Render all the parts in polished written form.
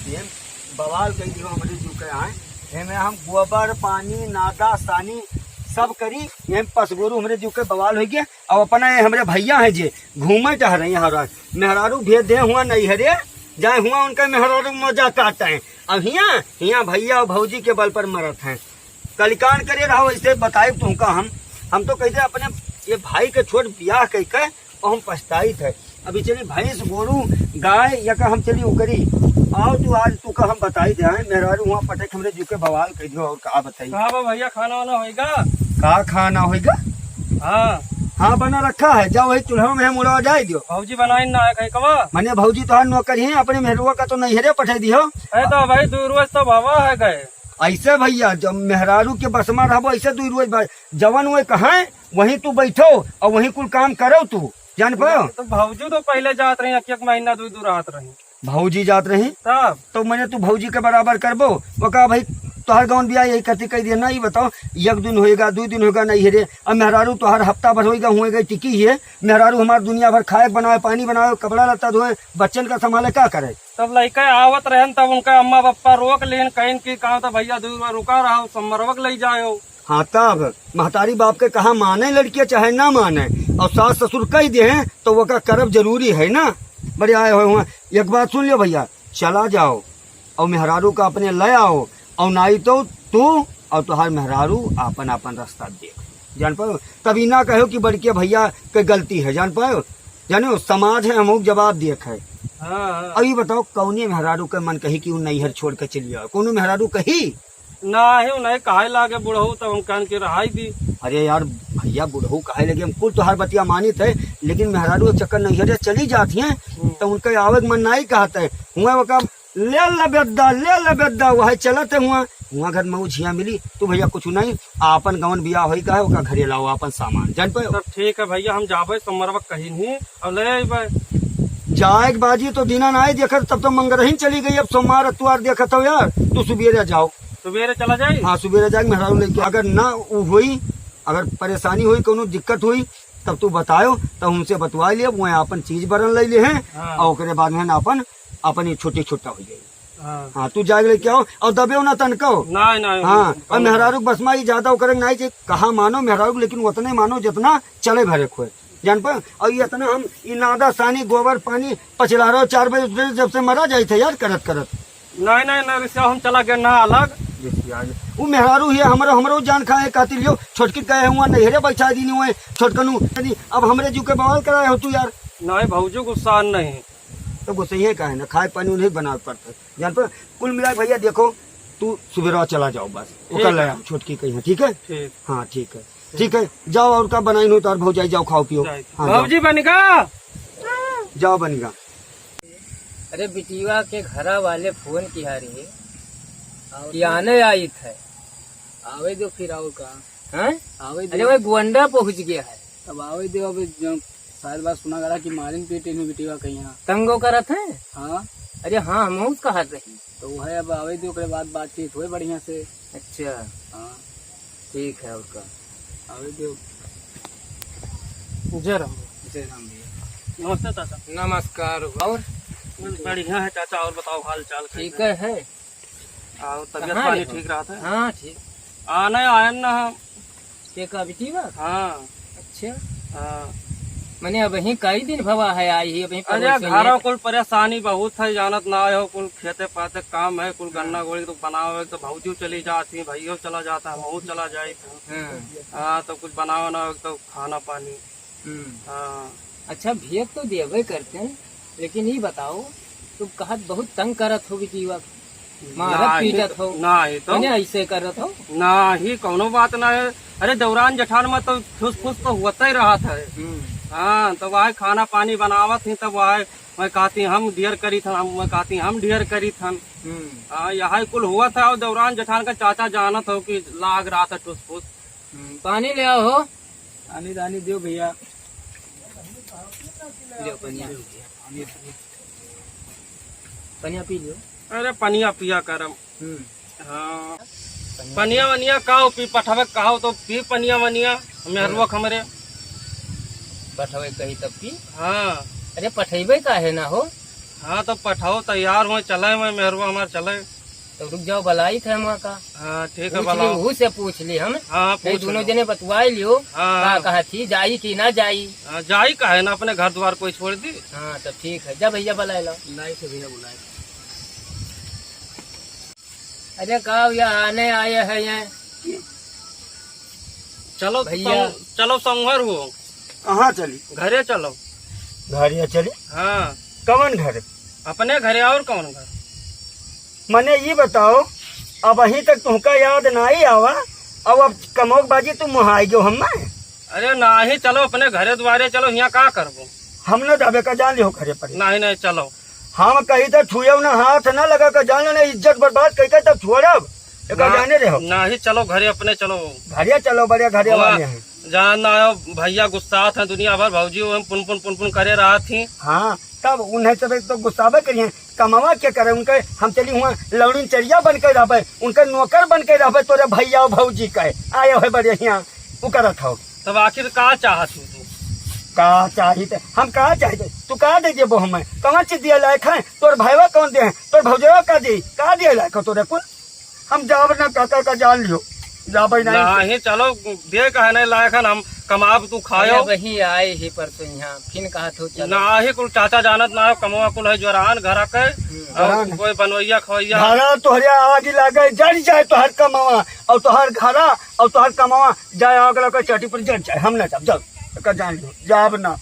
ये बवाल कई दिनों हमारे जो के आए एमे हम गोबर पानी नादा सानी सब करी ये पसगोरू हमरे जो के बवाल हो गया। और अपना ये हमरे भैया है जे घूमे चाह रहे हैं हर मेहरारू भेज दे हुआ नहीं हरे जाए हुआ उनका मेहरारू मजा काटते हैं। अब हिया भैया और भौजी के बल पर मरत हैं। कलिकान करे रहो ऐसे बताए तुमका हम तो कहते अपने ये भाई के छोट ब्याह कह के और हम पछताई थे। अभी चली भैंस गोरू गाय या का हम चली उकरी आओ तू आज तू का हम बताई दे मेहरारू वहाँ पटक हमरे जुके बवाल कह दियो। और कहा बताइए कहा भैया खाना वाना होएगा? का खाना होएगा? हाँ बना रखा है। जाओ वही चूल्हा में मुड़ा जाए दियो। भौजी बनाई ना है कहीं कमा मैंने भौजी तो नौकर ही अपने मेहरुआ का तो नहीं हरे पठे दियो। है तो भाई 2 रोज तो बाबा है गए ऐसे भैया जब मेहरारू के बसमा रहो ऐसे 2 रोज जवन वो कहा वहीं तू बैठो और वहीं कुल काम करो तू जान पाओ। तो भौजी तो पहले जात रही 1 महीना 2 रात रही भौजी जात रही तब तो मैंने तू भौजी के बराबर करबो। वो कहा भाई तोहर गाँव भी यही करती कह दिया नहीं बताओ 1 दिन होएगा 2 दिन होगा नहीं हेरे। अब मेहरारू तो हर हफ्ता भर होएगा टिकी है मेहरारू हमारे दुनिया भर खाए बनाए पानी बनाए कपड़ा लत्ता धोए बच्चन का संभाले क्या करे। तब लड़का आवत रहन तब उनका अम्मा पापा रोक लेन कहीं की कहा था भैया 2 बार रुका रहा समरवक ले जाओ। हाँ तब महतारी बाप के कहा माने लड़कियां चाहे ना माने और सास ससुर कह दे तो वो का करब जरूरी है ना। बड़े आए हुए हुआ एक बात सुन लियो भैया चला जाओ और मेहरारू का अपने ले आओ और नहीं तो तू और तुहार मेहरारू अपन अपन रास्ता देख जान पाओ। तभी ना कहो कि बड़के भैया के गलती है जान पाओ जानो समाज है अमुक जवाब देख है। हाँ। अभी बताओ कौने मेहरारू के मन कही कि नैहर छोड़ के चली जाओ कोनो मेहरारू कही नहीं कहे लागे बुढ़ऊ तो हम कहन के रहाई दी। अरे यार भैया बुढ़ऊ कहे लगे हम कुल तुहार बतिया मानित है लेकिन मेहरारू चक्कर नैहरे चली जाती हैं तो उनका आवक मन नहीं कहते हुआ वो कब ले बेदा वह चलते हुआ घर में झिया मिली तू भैया कुछ नहीं आपन गवन बिया हो का है घरे लाओ अपन सामान जान पाओ। तब ठीक है भैया हम जाबे समरवक कहीं नहीं और ले आए जाए बाजी तो दिना ना देखत तब तो मंगरही चली गई। अब सोमवार अतवार देखत हो यार तू सुबेरे जाओ सुबेरे चला जाए। हाँ सुबेरे जाए मेहरारू लेके अगर ना हुई अगर परेशानी हुई कोनो दिक्कत हुई तब तू बतायो तब उनसे बतवा लिया वो अपन चीज बरन ले लिए हैं। हाँ। और उसके बाद में अपन अपनी छोटी छोटा हो जाएगी। हाँ तू जाए लेके आओ और दबे ना तनको नहीं हाँ और मेहरारू बस में ज्यादा करे नहीं चाहिए कहा मानो मेहरारू लेकिन उतने मानो जितना चले भरे खोए जान पा। और ये इतना हम नादा सानी गोबर पानी पचला रहो 4 बजे जब से मरा जाए थे यार करत करत नहीं हम चला गया ना अलग वो मेहरारू है हमरो जान खाए कातिल लियो छोटकी कहे हुआ नहरे बैठा दी हुए छोटकनू अब हमरे जू के बवाल कराए हो तू यार। नहीं भौजू गुस्सा नहीं तो गुस्से ही कहे ना खाए पानी उन्हें बना पड़ता जान पर कुल मिला भैया देखो तू सुबह चला जाओ बस कर ले छोटकी कही ठीक है। ठीक हाँ ठीक है जाओ और का बनाई हो तो भौजाई जाओ खाओ पियो। हाँ, भौजी बनेगा जाओ बनेगा। अरे बिटिया के घरा वाले फोन किया रे कि आने आई थे आवे दो फिर आओ का हैं? आवे अरे दो भाई गोंडा पहुंच गया है तब आवे दो अब जो शायद बात सुना करा कि मारिन पीटे में बिटिया कहीं यहाँ तंगो करत है। हाँ अरे हाँ हम कहा रही तो वो है अब आवे दो के बाद बातचीत हुए बढ़िया से। अच्छा हाँ ठीक है उसका आवे दो जय राम जय राम भैया। नमस्ते चाचा। नमस्कार। और बढ़िया है चाचा और बताओ हाल चाल ठीक है और तबियत कहाँ पानी रहो? ठीक रहा था? हाँ ठीक आने आयन ना हम। के का बिटिया हाँ अच्छा हाँ। मैंने अब ही कई दिन भवा है आई ही अभी अरे घरों कुल परेशानी बहुत है जानत ना हो कुल खेते पाते काम है कुल गन्ना गोली तो बनाओ तो भौजी चली जाती भैया चला जाता हम चला जाए। हाँ तो कुछ बनाओ ना हो तो खाना पानी। हाँ अच्छा भेद तो देवे करते हैं लेकिन ये बताओ तुम कहत बहुत तंग करत हो बिटिया मारत पीटत हो नहीं तो मैंने ऐसे करत हो ना ही कोनो बात ना है। अरे दौरान जठान में तो फुस फुस तो होता ही रहा था। हाँ तो वह खाना पानी बनावत थी तब वह मैं कहती हम ढेर करी थन मैं कहती हम ढेर करी थन। हाँ यहाँ कुल हुआ था और दौरान जठान का चाचा जानत हो कि लाग रहा था टुस फुस। पानी ले आओ हो आनी दानी दो भैया पनिया पी लो। अरे पनिया पिया करम। हाँ पनिया वनिया काहो पी पठवे कहो तो पी पनिया वनिया मेहरवा हमरे पठवे कही तब की। हाँ अरे पठेबे का है ना हो हाँ तो पठाओ तैयार हुए चले मैं मेहरबा हमारे चले। तो रुक जाओ, बलाई थे वहाँ का। हाँ ठीक है पूछ ली, बुलाओ। वहू से पूछ ली हम। हाँ नहीं पूछ दोनों लो। जने बतवाई लियो हाँ। कहा थी जाई कि ना जाई। हाँ, जाई का है ना अपने घर द्वार कोई छोड़ दी। हाँ तो ठीक है, जा भैया बुलाए लो। बुलाए थे भैया बुलाए। अरे कहा यहाँ आने आए हैं यहाँ। चलो भैया। चलो संवर हो कहाँ चली? घरे चलो। घर या चली? हाँ कवन घर? अपने घरे और कौन घर? मने ये बताओ, अब अही तक तुमका याद नहीं आवा, अब कमोक बाजी तुम मुहाई गयो हम अरे नाही चलो अपने घरे द्वारे चलो, यहाँ का करबो? हम न जाबे का जान लियो खरे पर। नहीं नहीं चलो। हम कही तो छुएब ना, हाथ न लगा कर जान लेना, इज्जत बर्बाद करके तब छोड़ब। एक जाने रहो। नाही चलो घरे अपने चलो। घरिया चलो, बढ़िया घरिया वाले हैं। जान ना भैया गुस्सा था दुनिया भर, भौजी पुन पुन करे रहा थी। हाँ तब उन्हें सब तो गुस्सावे करिए, कमावा क्या करे उनके। हम चली हुआ लौड़ी चरिया बन के रहे, उनके नौकर बन के रहे, तोरे भैया और भौजी कहे आये हो बड़े यहाँ वो करत हो। तब आखिर का चाहत तू? का चाहिए हम कहा चाहिए, तू कहा दे जेबो हमें? कहाँ चीज दिया लायक है? तोर भाईवा कौन दे? तोर भौजवा का दी? कहा दिया लायक हो तोरे कुल? हम जाब ना काका का जान लियो, जाबे नहीं चलो दे कहने लायक है, हम कमाब तू खायो। वही आए ही पर तो यहाँ फिर कहा तो चलो। नाही कुल चाचा जानत ना हो, कमवा कुल है जोरान घर के और कोई बनवैया खवैया। घरा तोहरे आग लागे जड़ जाए तोहर कमावा, और तोहर घरा और तोहर कमावा जाए आग लगा चटी पर जड़ जाए। हम न जाब, जब का जान लियो जाब ना।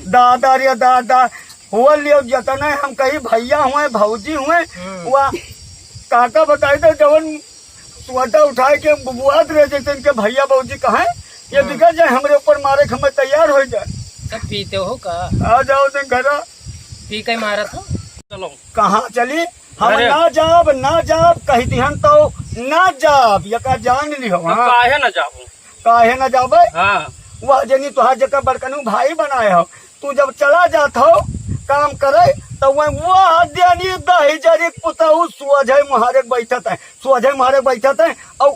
दादा रे दादा हुआ लियो जतने हम कहीं भैया हुए भौजी हुए वह काका बताए थे जवन सुअटा उठाए के बुआत रहे जैसे इनके भैया भौजी कहे ये दिखा जाए हमरे ऊपर मारे हम तैयार हो जाए। सब पीते हो का? आ जाओ ने घरा पी के मारा था। चलो कहाँ चली? हम अरे। ना जाब कही दिहन तो ना जाब, ये का जान लियो। अब हाँ काहे न जाबू? काहे ना जाबे? हाँ वह जनी तुहार जगह बड़कनू भाई बनाए हो, तू जब चला जात हो काम करे तो वह देनी दही जरी पुतहू सुअझे मुहारे बैठत है, सुअझे मुहारे बैठत है और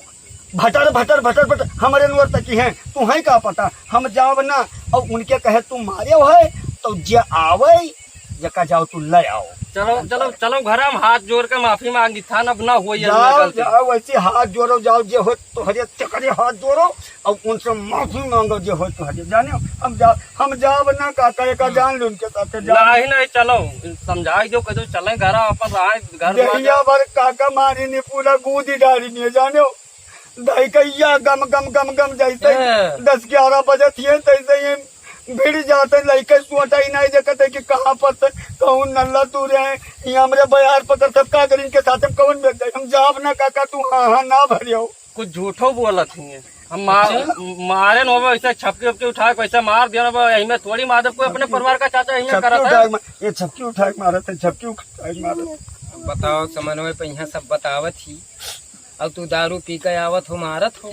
भटर भटर भटर भटर हमारे नूर तक है। तू है का पता? हम जाओ ना और उनके कहे तू मारे है तो जे आवे जका जाओ तू ले आओ। चलो चलो चलो घर हम हाथ जोड़ के माफी मांगी था, अब ना हो जाओ जाओ वैसे हाथ जोड़ो, जाओ जे हो तो हरे चकरे हाथ जोड़ो और उनसे माफी मांगो जे हो तो हरे। जाने हम जाओ ना काका का जान लो उनके साथ नहीं नहीं चलो समझाई दो कदो चले घर अपन रहा घर दहिया भर काका मारी ने पूरा गूदी डाली नहीं जाने दही कैया गम गम गम गम जैसे 10-11 बजे थे तैसे ही भिड़ जाते लड़के सोटा ही नहीं देखते कि कहाँ पर कहूँ नल्ला तू रहे यहाँ हमारे बयार पकड़ सब का कर इनके साथ कौन बैठ जाए। हम जाब ना काका तू हाँ ना भरियो। कुछ झूठो बोलत ही हम मारे न हो ऐसे छपके उपके उठा के वैसे मार दिया ना, यही में थोड़ी मार दे कोई अपने परिवार का चाचा यही में करा था। ये छपकी उठा के मारा था, छपकी उठा के मारा। बताओ समन्वय पे यहाँ सब बतावत ही, अब तू दारू पी के आवत हो मारत हो।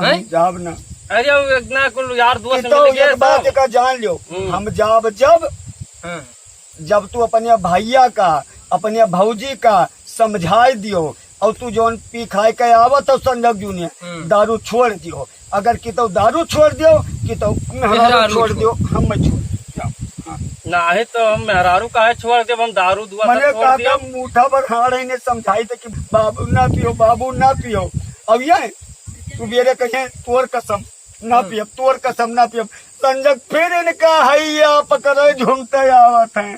जाब ना अरे इतना कुल यार दोस्त तो मिल गए एक बात सब। का जान लियो, हम जाब जब तू अपने भैया का अपने भौजी का समझाई दियो और तू जौन पी खाए के आवत हो संजग जूनिया दारू छोड़ दियो। अगर कि तो दारू छोड़ दियो कि तो मेहरारू छोड़ दियो, हम मैं छोड़ नहीं तो हम मेहरारू का है छोड़ दे, हम दारू दुआ मैंने सब छोड़ दिया। कहा मुठा पर हाड़ ने समझाई थे कि बाबू ना पियो, बाबू ना पियो। अब ये तू मेरे कहे तोर कसम ना पियब, तोर कसम ना पियब। संजग फिर इनका हैया पकड़े झूमते आवत है।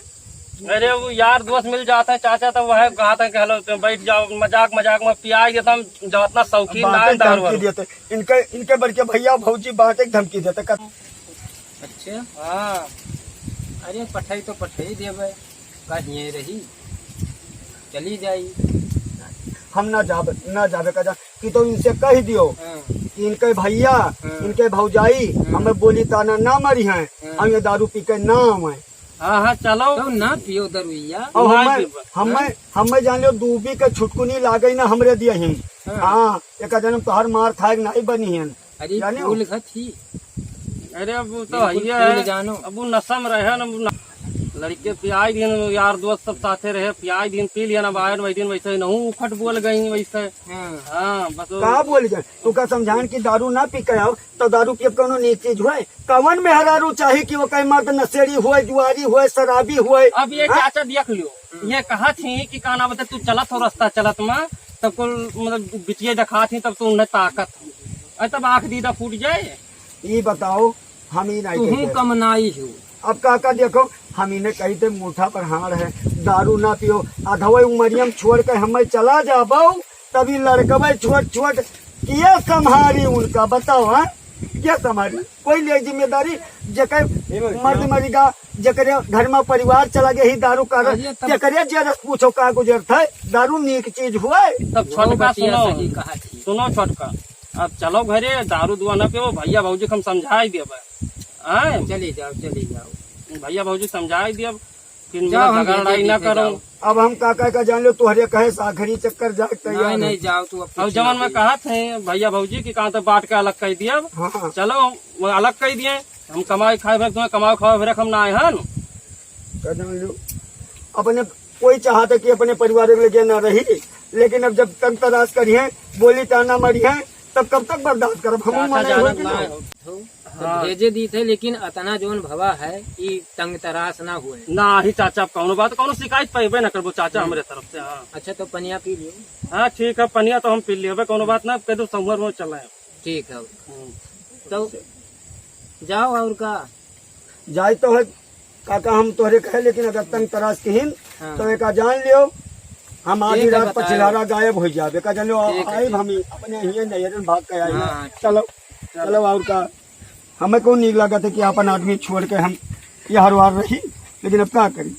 अरे वो यार दोस्त मिल जाता है चाचा तो वह कहा था कि हेलो तुम बैठ जाओ, मजाक मजाक में पिया देता हम जब इतना शौकीन ना है दारू धमकी देते इनके बड़के भैया भौजी बाटे धमकी देते। अच्छा हाँ अरे पठाई तो पठाई देवे कहीं रही चली जाई। हम ना जावे का जा कि तो इनसे कह दियो कि इनके भैया इनके भौजाई हमें बोली ताना ना मरी हैं, हम ये दारू पी के ना आए। हाँ हाँ चलो तो ना पियो दरुइया। और हमें जान लो डूबी के छुटकुनी लागे ना हमरे दिए हैं। हाँ एक जन्म तोहर मार खाए नहीं बनी है। अरे जाने फूल थी। अरे अब तो है जानो अब वो नशा में रहे ना लड़के पियाई दिन यार दोस्त सब साथे रहे, पियाई दिन पी लिया ना बाहर, वही दिन वैसे नहू उखट बोल गई वैसे। हाँ बस का बोल गए तू का समझान की दारू ना पी के आओ तो दारू पिए कोनो नीक चीज हुए कवन में हरारू चाहे कि वो कई मर्द नशेड़ी हुए, जुआरी हुए, शराबी हुए। अब ये चाचा देख लियो, ये कहा थी कि का ना बता तू चलत हो रास्ता चलत में तब को मतलब बिटिया दिखा थी तब तू उन्हें ताकत हो, तब आँख दीदा फूट जाए। ये बताओ हम ही नहीं तू कहते। कमनाई हो। अब काका देखो हम इन्हें कही थे मुठा पर हार है, दारू ना पियो, अधवे उमरियम छोड़ के हमें चला जाबो तभी लड़कवे छोट छोट किया संभारी उनका बताओ। हाँ क्या संभारी, कोई ले जिम्मेदारी जकर मर्द मरिगा जकरे घर में परिवार चला गया ही दारू का जकरे जरस पूछो का गुजर था, दारू नीक चीज हुए। तब छोटका सही कहा थी। सुनो छोटका, अब चलो घरे दारू दुआ न पियो, भैया भौजी हम समझाई देबे। चली जाओ भैया भौजी समझाई दियब कि जाओ, हम झगड़ा लड़ाई न करो। अब हम काका का जान लो तुहरे कहे साखरी चक्कर जाए तैयार नहीं जाओ तू अब जवन में कहा थे भैया भौजी की कहा तो बांट के अलग कर दिया। हाँ चलो वो अलग कर दिए, हम कमाई खाए भर तुम्हें कमाओ खाओ भर हम ना आए हन। का जान लो अपने कोई चाहता कि अपने परिवार के लिए न रही, लेकिन अब जब तक तलाश करी है बोली ताना मरी है तब कब तक बर्दाश्त करब हम चाचा मने जानत होई ना कि हो। तो हाँ। भेजे दी थे, लेकिन अतना जोन भवा है ये तंग तराश ना हुए। ना ही चाचा अब कौनो बात कौनो शिकायत पे न करबो चाचा हमारे तरफ से। हाँ अच्छा तो पनिया पी लियो। हाँ ठीक है, पनिया तो हम पी लिए कौनो बात ना, कह दो समर में चले। ठीक है तो जाओ और का जाए तो है काका हम तोहरे कहे, लेकिन अगर तंग तराश कहीन हाँ। तो एक जान लियो हम आधी ठीक है, रात बताओ। पछिलारा गायब हो जाए का जान लो ठीक है, आए हम अपने ही नहरन भाग के आए हाँ। चलो चलो और का हमें कौन नीक लागत है कि अपन आदमी छोड़ के हम ये हर वार रही, लेकिन अब क्या करी।